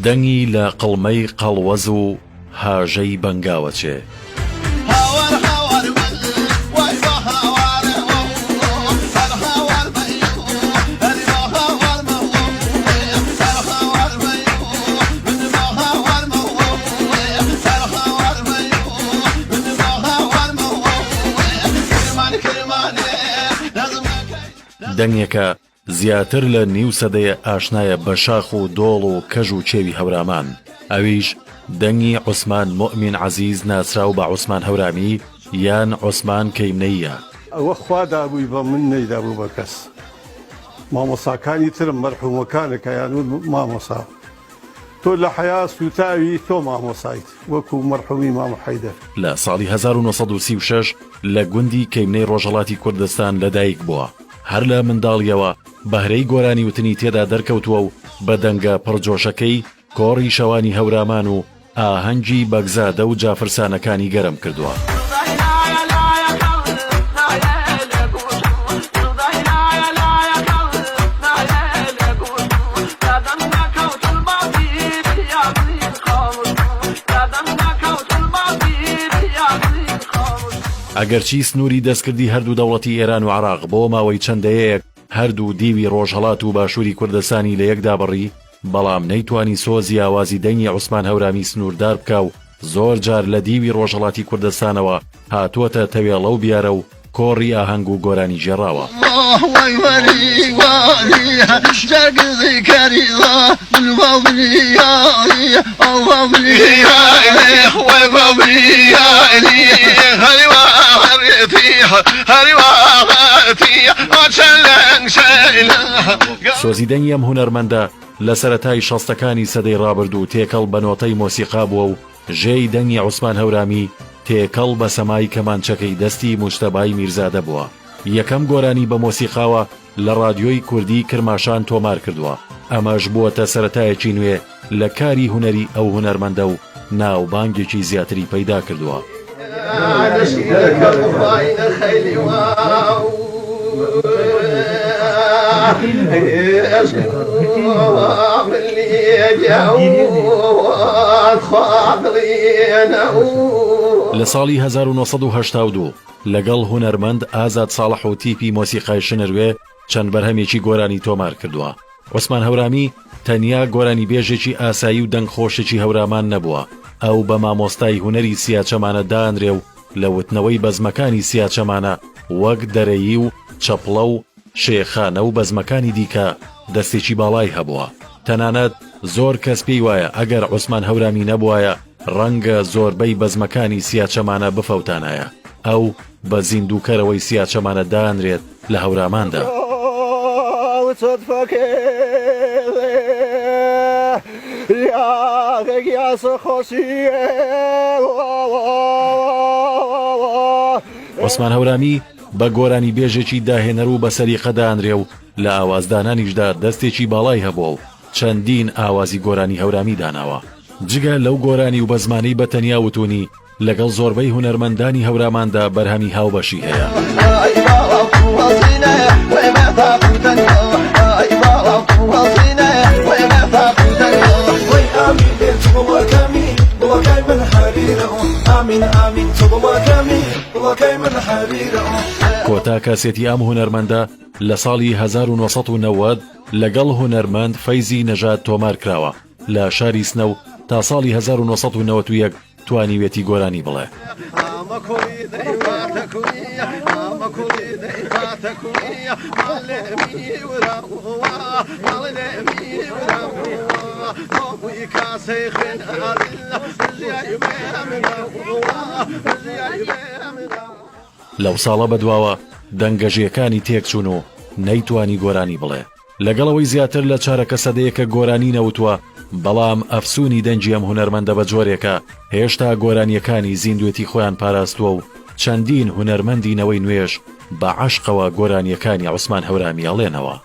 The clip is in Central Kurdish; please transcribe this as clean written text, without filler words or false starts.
دەنگی لە قڵمەی قەڵوەز و هاژەی بەنگاوەچێ دەنگێکە زیاتر لە نیو سەدەیە ئاشنایە بە شاخ و دۆڵ و کەژ و چێوی هەورامان. ئەویش دەنگی عوسمان موئمین عەزیز ناسراو بە عوسمان هەورامی یان عوسمان کەیمنەیە. ئەوە خوا دابووی بە من نەیدابوو بە کەس. مامۆساکانی ترم مەرحومەکانێکە یان مامۆسا. تۆ لە حەیا سوتاوی تۆ مامۆسایت وەکو مەرحومی مامۆ حەیدەر. لە ساڵی 1936 لە گوندی کەیمنەی ڕۆژهەڵاتی کوردستان لەدایک بووە. هەر لە منداڵیەوە بەهرەی گۆرانی وتنی تێدا دەرکەوتووە و بە دەنگە پڕجۆشەکەی کۆڕی شەوانی هەورامان و ئاهەنگی بەگزادە و جافرسانەکانی گەرم کردووە. ئەگەرچی سنووری دەستکردی هەردوو دەوڵەتی ئێران و عێراق بۆ ماوەی چەندەیەک هەردوو دیوی ڕۆژهەڵات و باشووری کوردستانی لە یەکدا بڕی، بەڵام نەیتوانی سۆزی ئاوازی دەنگی عوسمان هەورامی سنووردار بکە و زۆر جار لە دیوی ڕۆژهەڵاتی کوردستانەوە هاتووەتە تەوێڵە و بیارە و کۆڕی ئاهەنگ و گۆرانی ژێڕاوە. سۆزی دەنگی ئەم هونەرمەندە لە سەرەتای شەستەکانی سەدەی ڕابردوو تێکەڵ بە نۆتەی مۆسیقا بووە و ژێی دەنگی عوسمان هەورامی تێکەڵ بە سەمای کەمانچەکەی دەستی موجتەبای میرزادە بووە. یەکەم گۆرانی بە مۆسیقاوە لە ڕادیۆی کوردی کرماشان تۆمار کردووە. ئەمەش بووەتە سەرەتایەکی نوێ لە کاری هونەری ئەو هونەرمەندە و ناوبانگێکی زیاتری پەیدا کردووە. لە ساڵی 1982 لەگەڵ هونەرمەند ئازاد ساڵح و تیپی مۆسیقای شنروێ چەند بەرهەمێکی گۆرانی تۆمار کردووە. عوسمان هەورامی تەنیا گۆرانی بێژێکی ئاسایی و دەنگخۆشێکی هەورامان نەبووە، ئەو بە مامۆستای هونەری سیاچەمانە دانرێ و لە وتنەوەی بەزمەکانی سیاچەمانە وەک دەرەیی و چەپڵە و شێخانە و بەزمەکانی دیکە دەستێکی باڵای هەبووە. تەنانەت زۆر کەس پێی وایە ئەگەر عوسمان هەورامی نەبوایە ڕەنگە زۆربەی بەزمەکانی سیاچەمانە بفەوتانایە. ئەو بە زیندووکەرەوەی سیاچەمانە دانرێت لە هەوراماندا. عوسمان هەورامی بە گۆرانی بێژێکی داهێنەر و بە سەریقە دانرێ و لە ئاوازدانانیشدا دەستێکی باڵای هەبووە و چەندین ئاوازی گۆرانی هەورامی داناوە. جگە لەو گۆرانی و بە زمانەی بەتەنیا وتونی لەگەڵ زۆربەی هونەرمەندانی هەوراماندا بەرهەمی هاوبەشی هەیە. کۆتا کاسێتی ئەم هونەرمەندە لە ساڵی 1990 لەگەڵ هونەرمەند فەیزی نەژاد تۆمار کراوە. لە شاری سنەو تا ساڵی 1991 توانیوێتی گۆرانی بڵێ. لەو ساڵە بەدواوە دەنگەژیەکانی تێکچوون و نەیتوانی گۆرانی بڵێ. لەگەڵەوەی زیاتر لە چارەکە سەدەیەکە گۆرانی نەوتووە، بەڵام ئەفسوونی دەنجی ئەم هونەرمەندە بە جۆرێکە هێشتا گۆرانیەکانی زیندوێتی خۆیان پاراستووە و چەندین هونەرمەندینەوەی نوێژ بە عەشقەوە گۆرانیەکانی عوسمان هەورامی ئەڵێنەوە.